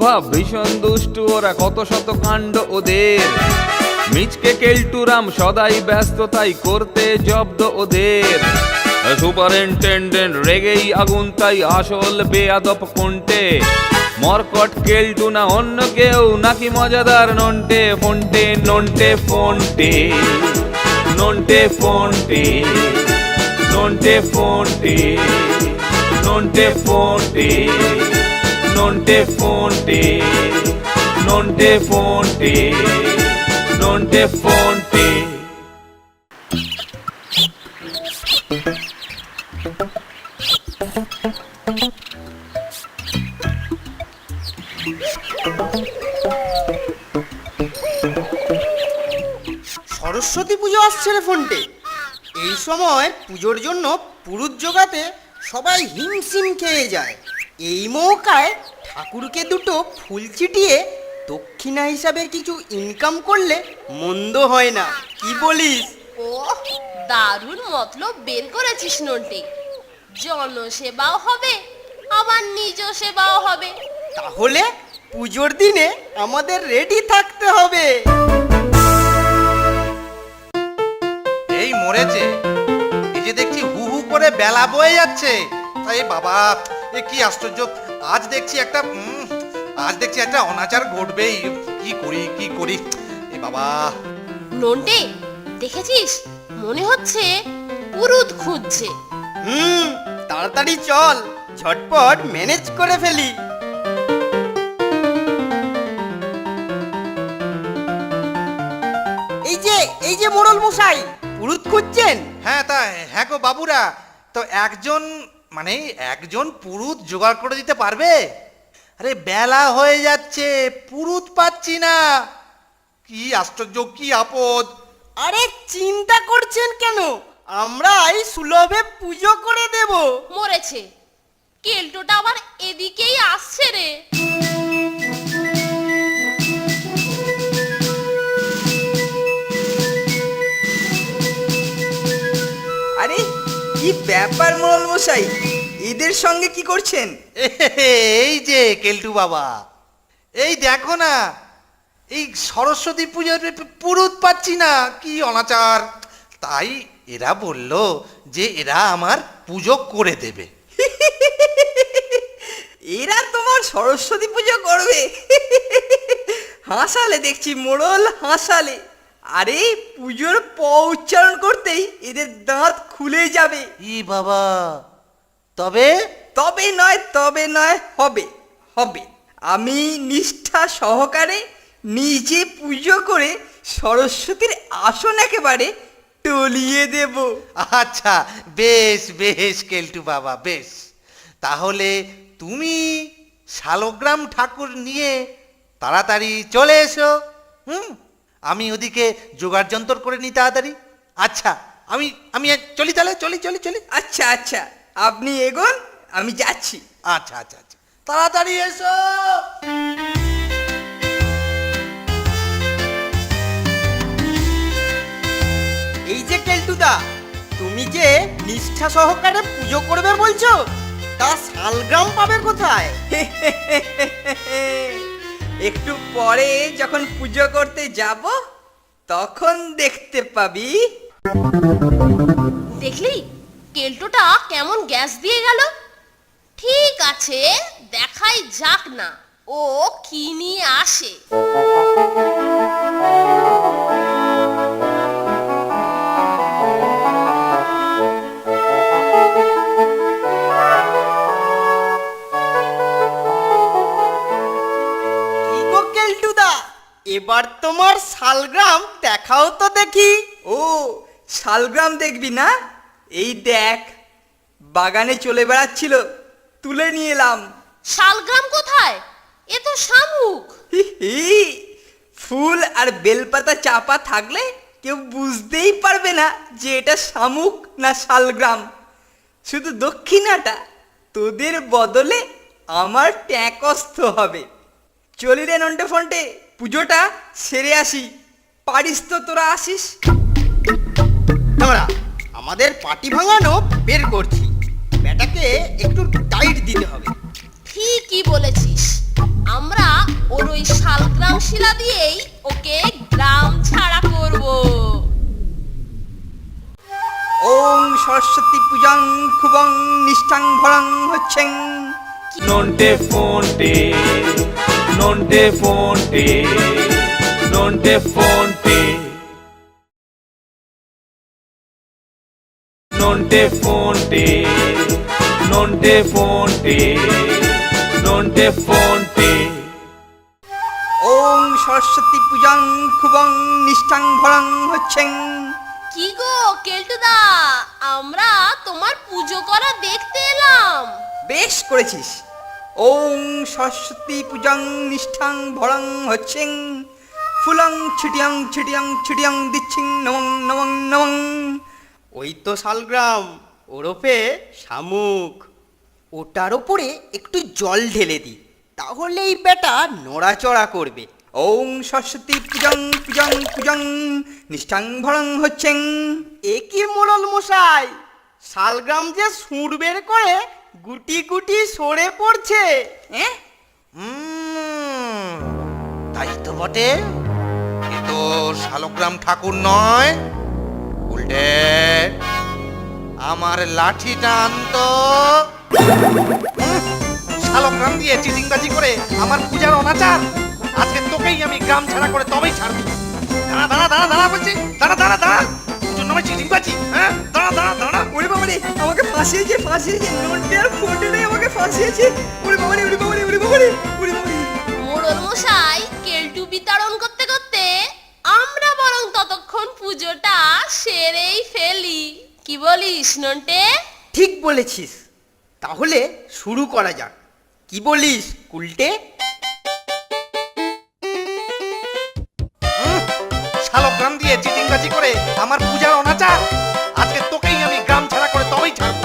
ভাব ভীষণ দুষ্টু ওরা, কত শত কাণ্ড ওদের। মিচকে কেলটুরাম সদাই ব্যস্ত, তাই করতে জব্দ ওদের। সুপারিনটেন্ডেন্ট রেগেই আগুন, তাই আসল বেয়াদব কোনটে। মরকট কেলটু না অন্য কেউ, নাকি মজাদার নন্টে ফন্টে নন্টে ফন্টে নন্টে ফন্টে নন্টে ফন্টে নন্টে ফন্টে নন্টে ফন্টে নন্টে ফন্টে নন্টে ফন্টে। সরস্বতী পুজো আসছে রে ফোনটে। এই সময় পুজোর জন্য পুরুত জোগাতে সবাই হিমশিম খেয়ে যায়। এই মৌকায় ঠাকুরকে দুটো ফুল ছিটিয়ে দক্ষিণা হিসাবে কিছু ইনকাম করলে মন্দ হয় না, কি বলিস? ও দারুণ মতলব বের করেছিস নন্টে। জনসেবাও হবে, আবার নিজ সেবাও হবে। তাহলে পুজোর দিনে আমাদের রেডি থাকতে হবে। এই মরেছে, এই যে দেখছি হু হু করে বেলা বয়ে যাচ্ছে। এই বাবা, এ কি আশ্চর্য! আজ দেখছি একটা অনাচার ঘটবেই। কি করি কি করি, এ বাবা। নন্টে দেখেছিস, মনে হচ্ছে পুরুত খুঁজছে। তাড়াতাড়ি চল, ঝটপট ম্যানেজ করে ফেলি। এই যে মোড়ল মশাই, পুরুত খুঁজছেন? হ্যাঁ গো বাবুরা, তো একজন পুরুত জোগাড় করে দিতে পারবে? আরে বেলা হয়ে যাচ্ছে, পুরুত পাচ্ছি না। কি আশ্চর্য, কি আপদ! আরে চিন্তা করছেন কেন, আমরাই সুলভে পুজো করে দেব। মরেছে, কেলটোটা আবার এদিকেই আসছে রে। আরে কি ব্যাপার মোড়ল মশাই, এদের সঙ্গে কি করছেন? এই যে কেলটু বাবা, এই দেখো না, এই সরস্বতী পুজোর পুরুত পাচ্ছি না, কি অনাচার! তাই এরা বলল যে এরা আমার পুজো করে দেবে। এরা তোমার সরস্বতী পুজো করবে? হাসালে দেখছি মোড়ল, হাসালে। আরে পুজোর প উচ্চারণ করতেই এদের দাঁত খুলে যাবে। ই বাবা, তবে তবে নয়, হবে হবে। আমি নিষ্ঠা সহকারে নিজে পুজো করে সরস্বতীর আসন একেবারে টলিয়ে দেব। আচ্ছা, বেশ বেশ কেলটু বাবা, বেশ। তাহলে তুমি শালগ্রাম ঠাকুর নিয়ে তাড়াতাড়ি চলে এসো। আমি ওদিকে জোগাড় যন্তর করে নিই তাড়াতাড়ি। আচ্ছা, আমি চলি, তাহলে চলি। আচ্ছা আচ্ছা, আপনি এগোন, আমি যাচ্ছি। আচ্ছা, তাড়াতাড়ি এসো। এই যে কেলটুদা, তুমি যে নিষ্ঠা সহকারে পুজো করবে বলছো, তা শালগ্রাম পাবে কোথায়? একটু পরে যখন পুজো করতে যাব তখন দেখতে পাবি। দেখলি কেলটোটা কেমন গ্যাস দিয়ে গেল। ঠিক আছে, দেখাই যাক না ও কি নিয়ে আসে। এবার তোমার শালগ্রাম দেখাও তো দেখি। ও শালগ্রাম দেখবি না? এই দেখ, বাগানে চলে বেড়াচ্ছিল, তুলে নিয়ে এলাম। শালগ্রাম কোথায়? এ তো শামুক। ফুল আর বেলপাতা চাপা থাকলে কেউ বুঝতেই পারবে না যে এটা শামুক না শালগ্রাম। শুধু দক্ষিণাটা তোদের বদলে আমার ট্যাকস্থ হবে। চলি রে নন্টে ফন্টে, পুজোটা সেরে আসি। পারিস তো তোরা আসিস? আমরা আমাদের পাটি ভাঙানো বের করছি, ব্যাটাকে একটু টাইট দিতে হবে। ঠিকই বলেছিস, আমরা ওর ওই শালগ্রাম শিলা দিয়েই ওকে গ্রাম ছাড়া করব। ওং সরস্বতী পূজাং খুবং নিষ্ঠাং ভরং হচ্ছেন। নন্টে ফোনটে নন্টে ফোনটে নন্টে ফোনটে নন্টে ফোনটে নন্টে ফোনটে নন্টে ফোনটে ওং সরস্বতী পূজাং খুবং নিষ্ঠাং ভরং হচ্ছেন। কি গো কেলটুদা, আমরা তোমার পুজো করা দেখতে এলাম। বেশ করেছিস। ওং সরস্বতী পূজাং নিষ্ঠাং ভরং হচ্ছেন। ফুলং ছিটিয়াং ছিটিয়াং ছিটিয়াং দিচ্ছিং নমং নমং নমং। ওই তো শালগ্রাম, ওরফে শামুক। ওটার ওপরে একটু জল ঢেলে দিই, তাহলেই বেটা নড়াচড়া করবে। ওং সরস্বতী পূজাং পূজাং পূজাং নিষ্ঠাং ভরং হচ্ছেন। এ কি মোড়ল মশাই, শালগ্রাম যে সুর বের করে গুটি গুটি সরে পড়ছে। হ্যাঁ, তাই তো বটে। এ তো শালগ্রাম ঠাকুর নয়, উল্টে আমার লাঠিটা আনতো। শালগ্রাম দিয়ে চিটিংবাজি করে আমার পূজার অনাচার, আজকে তোকেই আমি গ্রাম ছাড়া করে তবেই ছাড়বো। দাঁড়া দাঁড়া দাঁড়া দাঁড়া বলছি, দাঁড়া দাঁড়া দাঁড়া, তোর নামে চিটিংবাজি, হ্যাঁ দাঁড়া দাঁড়া দাঁড়া। ওরে বাবারে, আমাকে ফাঁসিয়েছে ফাঁসিয়েছে, নন্টে আর ফোনটে নেই, আমাকে ফাঁসিয়েছে। ওরে বাবারে ওরে বাবারে ওরে বাবারে ওরে বাবারে। মোড়ল মশাই কেলটু বিতরণ করতে করতে আমরা বরং ততক্ষণ পুজোটা সেরেই ফেলি। কি বলিস নন্টে? ঠিক বলেছিস, তাহলে শুরু করা যাক। কি বলিস কুলটে? শালগ্রাম দিয়ে চিটিংবাজি করে আমার পূজার অনাচার, আজকে তোকেই আমি গ্রাম ছাড়া করে তবেই ছাড়বো।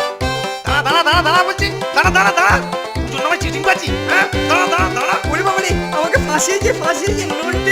দাঁড়া দাঁড়া দাঁড়া দাঁড়া বলছি, দাঁড়া দাঁড়া দাঁড়া, তোর নামে চিটিংবাজি, হ্যাঁ দাঁড়া দাঁড়া দাঁড়া। ওরে বাবারে, আমাকে ফাঁসিয়েছে ফাঁসিয়েছে, নন্টে